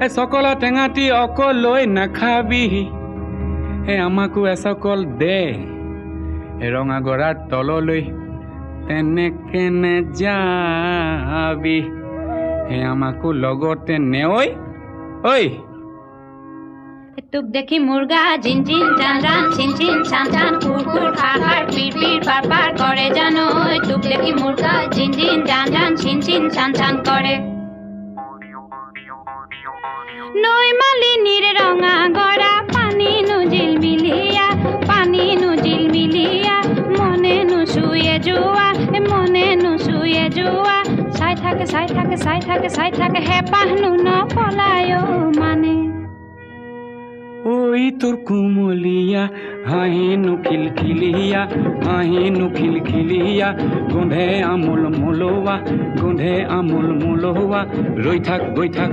সকল টেঙাটি অকলৈ নাখাবি আমাকো এসকল দে ৰঙা গৰাৰ তললৈ তেনেকে নেযাবি আমাকো লগতে নেঐ ঐ তোক দেখি মুৰ্গা জিন জিন জান জান চিন চিন চান চান কুৰ কুৰ খাৰ খাৰ পিৰ পিৰ পাৰ পাৰ কৰে জানো তোক দেখি মুৰ্গা জিন জিন জান জান চিন চিন চান চান কৰে নৈ মালিনীৰ ৰঙা গৰা পানী নুজিল মিলিয়া মনে নুচুয়ে যোৱা চাই থাকে হেঁপাহনো নপলায় মানে ঐ তোৰ কুমলীয়া হাঁহিনো খিলখিলিয়া গোন্ধে আমোল মোলোৱা ৰৈ থাক গৈ থাক